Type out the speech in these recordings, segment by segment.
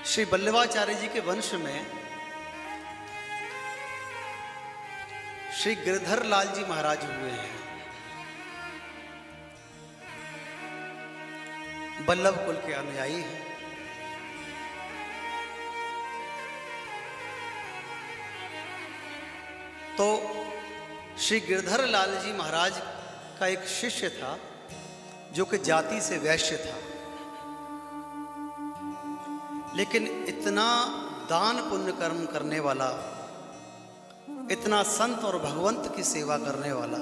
श्री वल्लभाचार्य जी के वंश में श्री गिरधर लाल जी महाराज हुए हैं। वल्लभ कुल के अनुयायी हैं। तो श्री गिरधर लाल जी महाराज का एक शिष्य था जो कि जाति से वैश्य था, लेकिन इतना दान पुण्य कर्म करने वाला, इतना संत और भगवंत की सेवा करने वाला,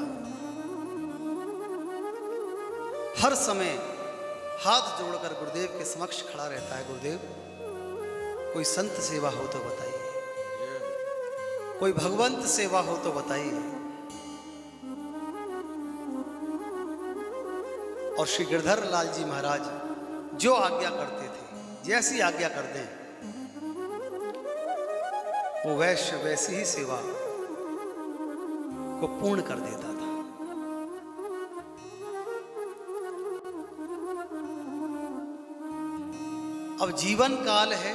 हर समय हाथ जोड़कर गुरुदेव के समक्ष खड़ा रहता है। गुरुदेव, कोई संत सेवा हो तो बताइए, कोई भगवंत सेवा हो तो बताइए। और श्री गिरधर लाल जी महाराज जो आज्ञा करते थे, जैसी आज्ञा कर दें, वो वैश्य वैसी ही सेवा को पूर्ण कर देता था। अब जीवन काल है,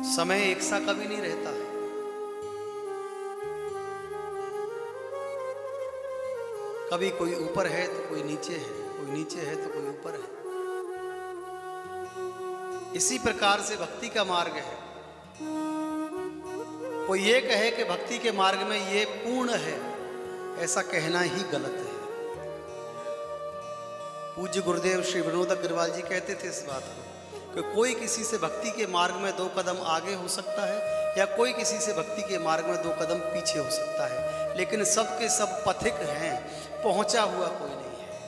समय एक सा कभी नहीं रहता है। कभी कोई ऊपर है तो कोई नीचे है, कोई नीचे है तो कोई ऊपर है। इसी प्रकार से भक्ति का मार्ग है। कोई ये कहे कि भक्ति के मार्ग में ये पूर्ण है, ऐसा कहना ही गलत है। पूज्य गुरुदेव श्री विनोद अग्रवाल जी कहते थे इस बात को कि कोई किसी से भक्ति के मार्ग में 2 कदम आगे हो सकता है, या कोई किसी से भक्ति के मार्ग में 2 कदम पीछे हो सकता है, लेकिन सबके सब पथिक हैं, पहुंचा हुआ कोई नहीं है।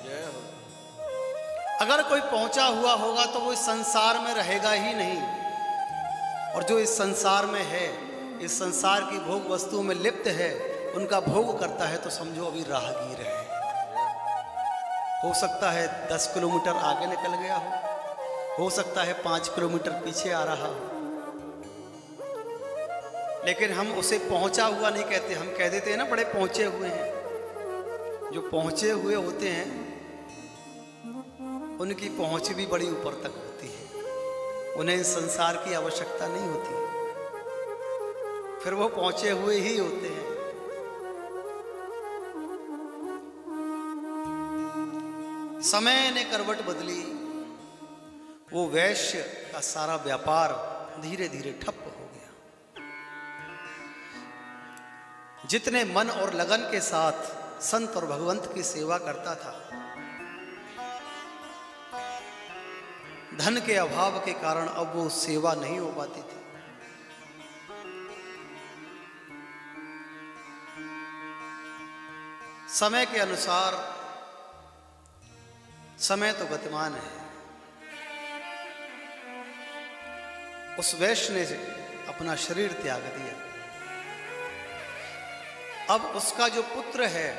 अगर कोई पहुंचा हुआ होगा तो वो इस संसार में रहेगा ही नहीं, और जो इस संसार में है, इस संसार की भोग वस्तुओं में लिप्त है, उनका भोग करता है, तो समझो अभी राहगीर है। हो सकता है 10 किलोमीटर आगे निकल गया हो सकता है 5 किलोमीटर पीछे आ रहा हो, लेकिन हम उसे पहुंचा हुआ नहीं कहते। हम कह देते हैं ना, बड़े पहुंचे हुए हैं। जो पहुंचे हुए होते हैं उनकी पहुंच भी बड़ी ऊपर तक होती है, उन्हें इस संसार की आवश्यकता नहीं होती, फिर वो पहुंचे हुए ही होते हैं। समय ने करवट बदली, वो वैश्य का सारा व्यापार धीरे धीरे ठप हो गया। जितने मन और लगन के साथ संत और भगवंत की सेवा करता था, धन के अभाव के कारण अब वो सेवा नहीं हो पाती थी। समय के अनुसार, समय तो गतिमान है, उस वैश्य ने अपना शरीर त्याग दिया। अब उसका जो पुत्र है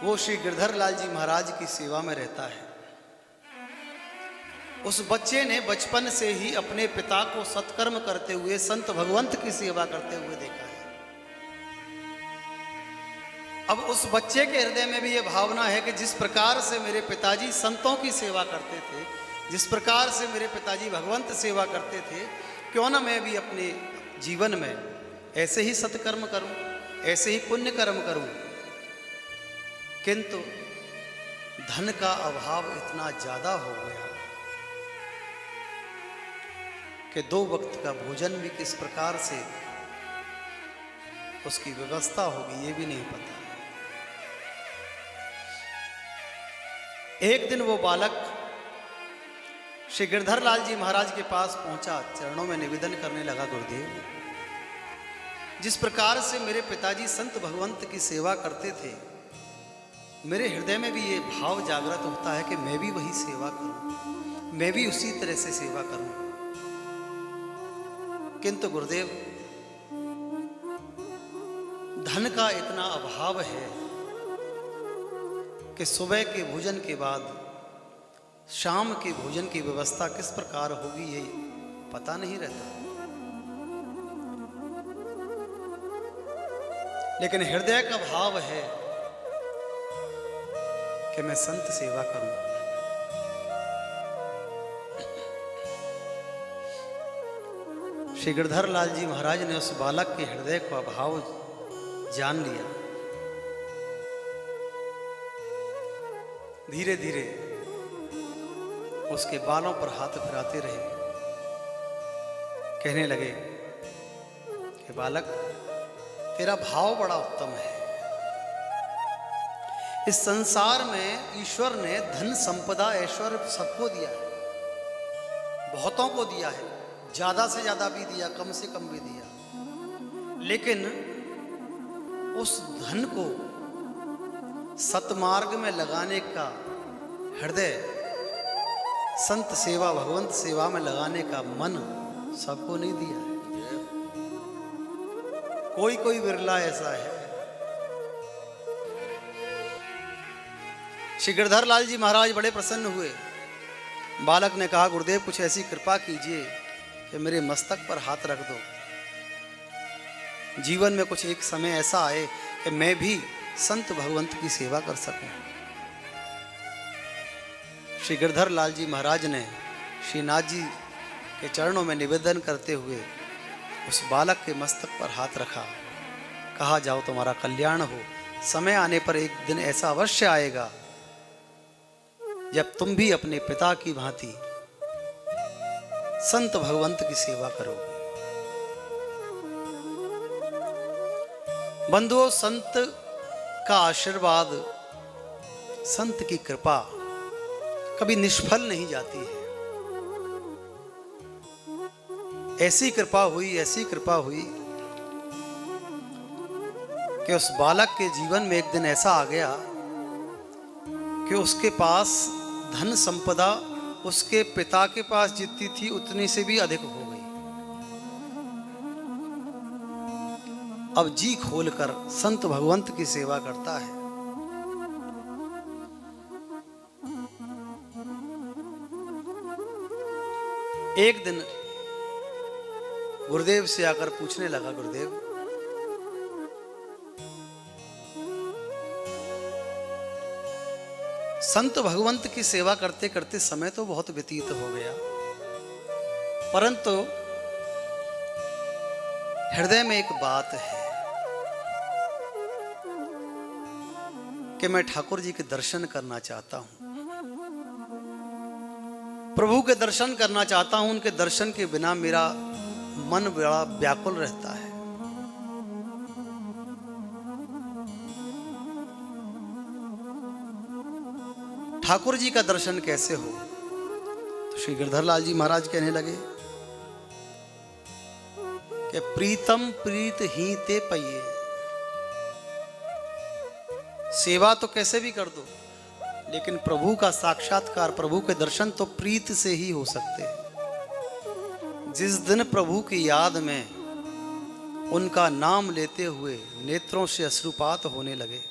वो श्री गिरधर लाल जी महाराज की सेवा में रहता है। उस बच्चे ने बचपन से ही अपने पिता को सत्कर्म करते हुए, संत भगवंत की सेवा करते हुए देखा है। अब उस बच्चे के हृदय में भी ये भावना है कि जिस प्रकार से मेरे पिताजी संतों की सेवा करते थे, जिस प्रकार से मेरे पिताजी भगवंत सेवा करते थे, क्यों ना मैं भी अपने जीवन में ऐसे ही सत्कर्म करूं, ऐसे ही पुण्य कर्म करूं। किंतु धन का अभाव इतना ज्यादा हो गया कि 2 वक्त का भोजन भी किस प्रकार से उसकी व्यवस्था होगी ये भी नहीं पता। एक दिन वो बालक श्री गिरधर लाल जी महाराज के पास पहुंचा, चरणों में निवेदन करने लगा, गुरुदेव, जिस प्रकार से मेरे पिताजी संत भगवंत की सेवा करते थे, मेरे हृदय में भी ये भाव जागृत होता है कि मैं भी वही सेवा करूं, मैं भी उसी तरह से सेवा करूं। किंतु गुरुदेव, धन का इतना अभाव है कि सुबह के भोजन के बाद शाम के भोजन की व्यवस्था किस प्रकार होगी ये पता नहीं रहता। लेकिन हृदय का भाव है कि मैं संत सेवा करूं। श्री गिरधर लाल जी महाराज ने उस बालक के हृदय का भाव जान लिया। धीरे धीरे उसके बालों पर हाथ फिराते रहे, कहने लगे कि बालक, तेरा भाव बड़ा उत्तम है। इस संसार में ईश्वर ने धन संपदा ऐश्वर्य सबको दिया है, बहुतों को दिया है, ज्यादा से ज्यादा भी दिया, कम से कम भी दिया, लेकिन उस धन को सतमार्ग में लगाने का हृदय, संत सेवा भगवंत सेवा में लगाने का मन सबको नहीं दिया है। कोई कोई बिरला ऐसा है। श्री गिरधर लाल जी महाराज बड़े प्रसन्न हुए। बालक ने कहा, गुरुदेव कुछ ऐसी कृपा कीजिए कि मेरे मस्तक पर हाथ रख दो। जीवन में कुछ एक समय ऐसा आए कि मैं भी संत भगवंत की सेवा कर सकूं। श्री गिरधर लाल जी महाराज ने श्रीनाथ जी के चरणों में निवेदन करते हुए उस बालक के मस्तक पर हाथ रखा। कहा, जाओ तुम्हारा कल्याण हो। समय आने पर एक दिन ऐसा अवश्य आएगा जब तुम भी अपने पिता की भांति संत भगवंत की सेवा करोगे। बंधुओं, संत का आशीर्वाद, संत की कृपा कभी निष्फल नहीं जाती है। ऐसी कृपा हुई कि उस बालक के जीवन में एक दिन ऐसा आ गया कि उसके पास धन संपदा उसके पिता के पास जितनी थी उतनी से भी अधिक हो गई। अब जी खोलकर संत भगवंत की सेवा करता है। एक दिन गुरुदेव से आकर पूछने लगा, गुरुदेव संत भगवंत की सेवा करते करते समय तो बहुत व्यतीत हो गया, परंतु हृदय में एक बात है कि मैं ठाकुर जी के दर्शन करना चाहता हूं, प्रभु के दर्शन करना चाहता हूं। उनके दर्शन के बिना मेरा मन बड़ा व्याकुल रहता है। ठाकुर जी का दर्शन कैसे हो? तो श्री गिरधर लाल जी महाराज कहने लगे कि प्रीतम प्रीत ही ते पइये। सेवा तो कैसे भी कर दो, लेकिन प्रभु का साक्षात्कार, प्रभु के दर्शन तो प्रीत से ही हो सकते हैं। जिस दिन प्रभु की याद में उनका नाम लेते हुए नेत्रों से अश्रुपात होने लगे,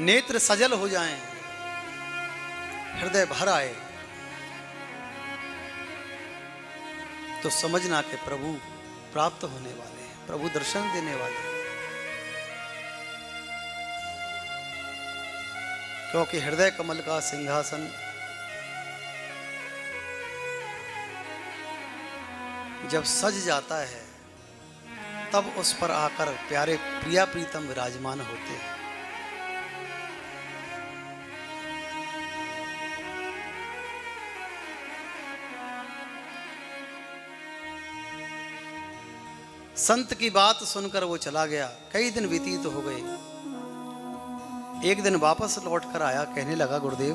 नेत्र सजल हो जाएं, हृदय भर आए, तो समझना कि प्रभु प्राप्त होने वाले हैं, प्रभु दर्शन देने वाले हैं। क्योंकि हृदय कमल का सिंहासन जब सज जाता है तब उस पर आकर प्यारे प्रिया प्रीतम विराजमान होते हैं। संत की बात सुनकर वो चला गया। कई दिन व्यतीत हो गए। एक दिन वापस लौट कर आया, कहने लगा, गुरुदेव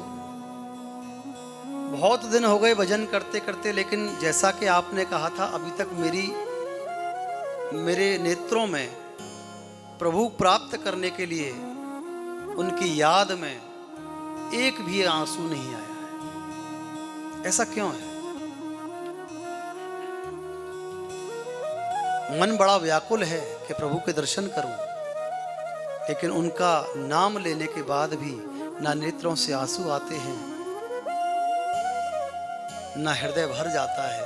बहुत दिन हो गए भजन करते करते, लेकिन जैसा कि आपने कहा था अभी तक मेरे नेत्रों में प्रभु प्राप्त करने के लिए उनकी याद में एक भी आंसू नहीं आया है। ऐसा क्यों है? मन बड़ा व्याकुल है कि प्रभु के दर्शन करूं, लेकिन उनका नाम लेने के बाद भी ना नेत्रों से आंसू आते हैं, ना हृदय भर जाता है।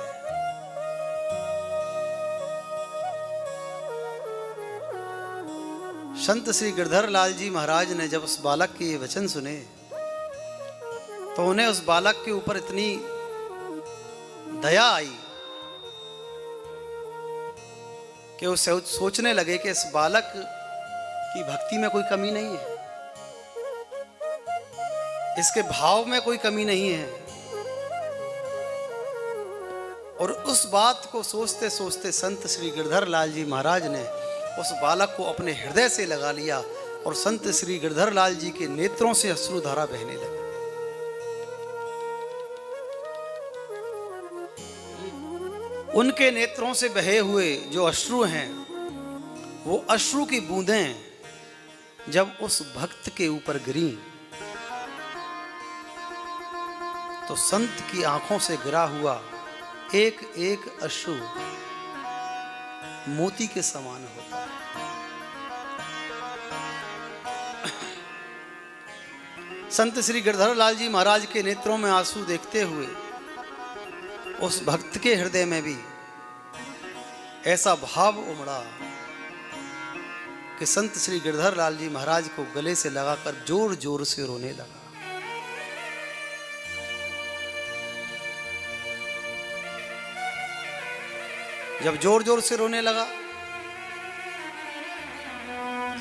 संत श्री गिरधर लाल जी महाराज ने जब उस बालक के वचन सुने तो उन्हें उस बालक के ऊपर इतनी दया आई कि वो सोचने लगे कि इस बालक की भक्ति में कोई कमी नहीं है, इसके भाव में कोई कमी नहीं है। और उस बात को सोचते सोचते संत श्री गिरधर लाल जी महाराज ने उस बालक को अपने हृदय से लगा लिया और संत श्री गिरधर लाल जी के नेत्रों से अश्रुधारा बहने लगी। उनके नेत्रों से बहे हुए जो अश्रु हैं, वो अश्रु की बूंदें जब उस भक्त के ऊपर गिरी तो संत की आंखों से गिरा हुआ एक एक अश्रु मोती के समान होता है। संत श्री गिरधर लाल जी महाराज के नेत्रों में आंसू देखते हुए उस भक्त के हृदय में भी ऐसा भाव उमड़ा कि संत श्री गिरधर लाल जी महाराज को गले से लगाकर जोर जोर से रोने लगा। जब जोर जोर से रोने लगा,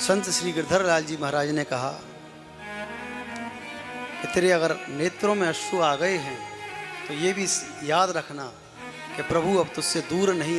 संत श्री गिरधर लाल जी महाराज ने कहा कि तेरे अगर नेत्रों में अश्रु आ गए हैं तो ये भी याद रखना कि प्रभु अब तुझसे दूर नहीं